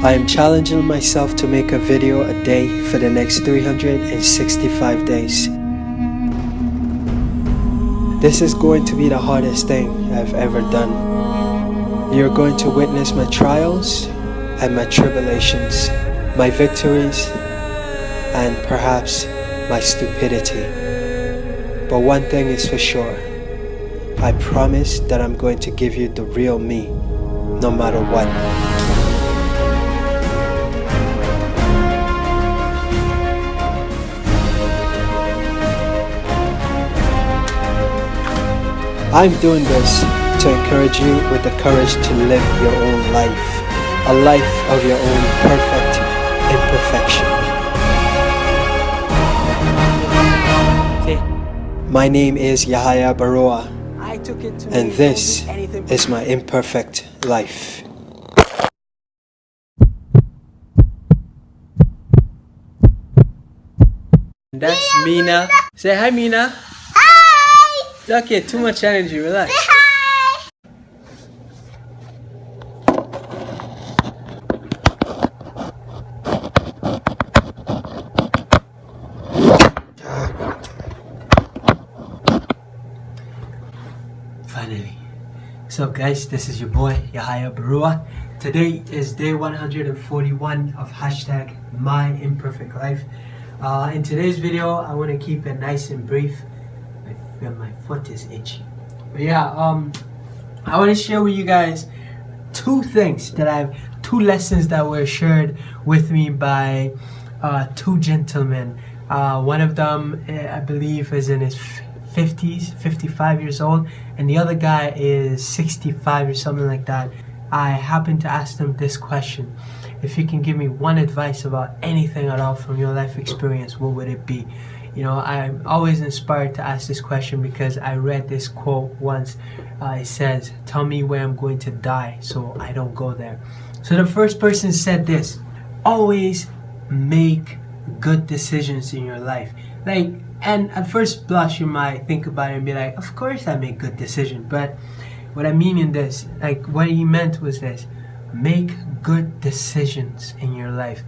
I am challenging myself to make a video a day for the next 365 days. This is going to be the hardest thing I've ever done. You're going to witness my trials and my tribulations, my victories, and perhaps my stupidity. But one thing is for sure, I promise that I'm going to give you the real me, no matter what. I'm doing this to encourage you with the courage to live your own life, a life of your own perfect imperfection. My name is Yahaya Baruwa, and this is my imperfect life. That's Mina. Say hi, Mina. Okay, too much energy, relax. Finally. So guys, this is your boy, Yahaya Baruwa. Today is day 141 of hashtag myImperfectlife. In today's video, I want to keep it nice and brief. My foot is itchy. But yeah, I want to share with you guys two lessons that were shared with me by two gentlemen. One of them, I believe, is in his 50s, 55 years old, and the other guy is 65 or something like that. I happened to ask them this question: if you can give me one advice about anything at all from your life experience, what would it be? You know, I'm always inspired to ask this question because I read this quote once. It says, "Tell me where I'm going to die so I don't go there." So the first person said this: always make good decisions in your life. And at first blush, you might think about it and be like, of course I make good decisions. But what I mean in this, what he meant was this: make good decisions in your life.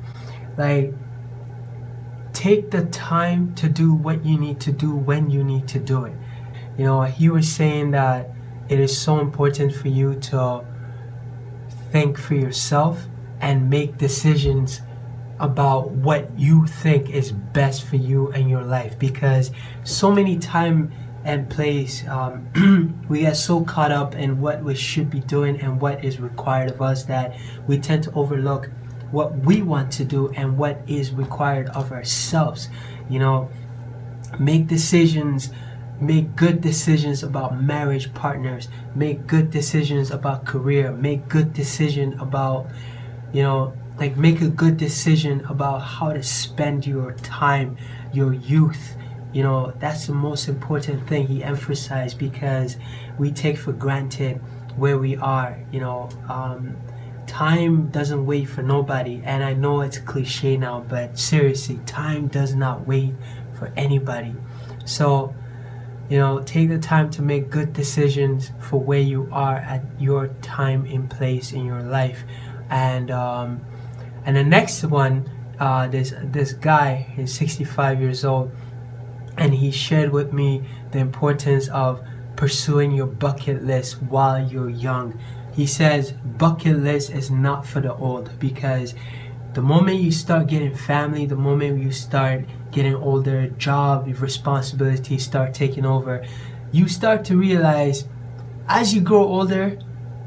Take the time to do what you need to do when you need to do it. You know, he was saying that it is so important for you to think for yourself and make decisions about what you think is best for you and your life, because so many time and place we get so caught up in what we should be doing and what is required of us that we tend to overlook what we want to do and what is required of ourselves. You know, make good decisions about marriage partners, make good decisions about career, make good decision about, make a good decision about how to spend your time, your youth. You know, that's the most important thing he emphasized, because we take for granted where we are. Time doesn't wait for nobody, and I know it's cliche now, but seriously, time does not wait for anybody. So, take the time to make good decisions for where you are at your time and place in your life. And the next one, this guy is 65 years old, and he shared with me the importance of pursuing your bucket list while you're young. He says bucket list is not for the old, because the moment you start getting family, the moment you start getting older, job, responsibilities start taking over, you start to realize as you grow older,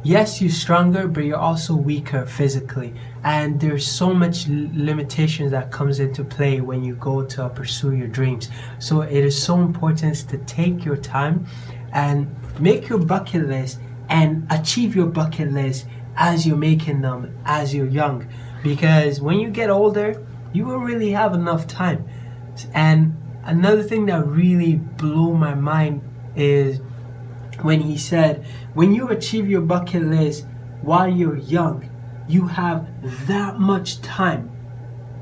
yes, you're stronger, but you're also weaker physically. And there's so much limitations that comes into play when you go to pursue your dreams. So it is so important to take your time and make your bucket list and achieve your bucket list as you're making them as you're young, because when you get older you won't really have enough time. And another thing that really blew my mind is when he said, when you achieve your bucket list while you're young, you have that much time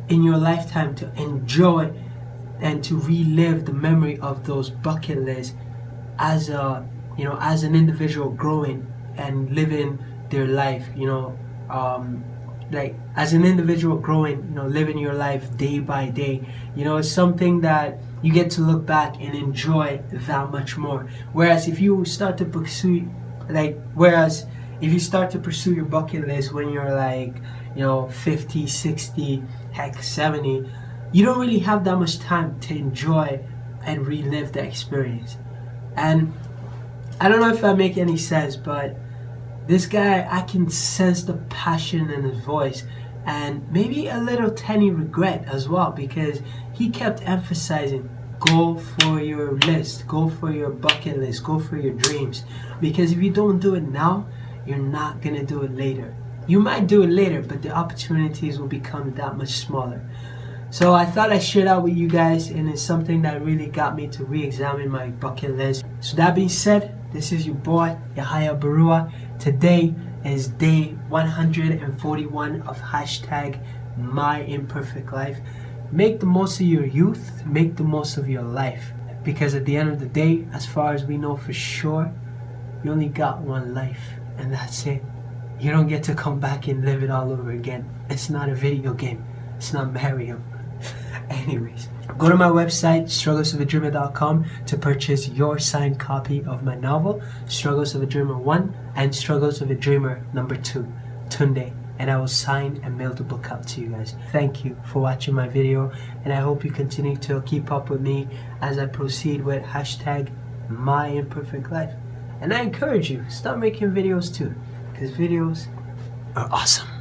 in your lifetime to enjoy and to relive the memory of those bucket lists as an individual growing and living their life, like as an individual growing, you know, living your life day by day, you know, it's something that you get to look back and enjoy that much more. Whereas if you start to pursue your bucket list when you're like, you know, 50, 60, heck 70, you don't really have that much time to enjoy and relive the experience. And I don't know if that make any sense, but this guy, I can sense the passion in his voice and maybe a little tiny regret as well, because he kept emphasizing, go for your list, go for your bucket list, go for your dreams. Because if you don't do it now, you're not gonna do it later. You might do it later, but the opportunities will become that much smaller. So I thought I'd share that with you guys, and it's something that really got me to re-examine my bucket list. So that being said, this is your boy, Yahaya Baruwa. Today is day 141 of hashtag myImperfectlife. Make the most of your youth, make the most of your life. Because at the end of the day, as far as we know for sure, you only got one life, and that's it. You don't get to come back and live it all over again. It's not a video game. It's not Mario. Anyways, go to my website, strugglesofadreamer.com, to purchase your signed copy of my novel, Struggles of a Dreamer 1 and Struggles of a Dreamer number 2, Tunde, and I will sign and mail the book out to you guys. Thank you for watching my video, and I hope you continue to keep up with me as I proceed with hashtag myImperfectlife. And I encourage you, start making videos too, because videos are awesome.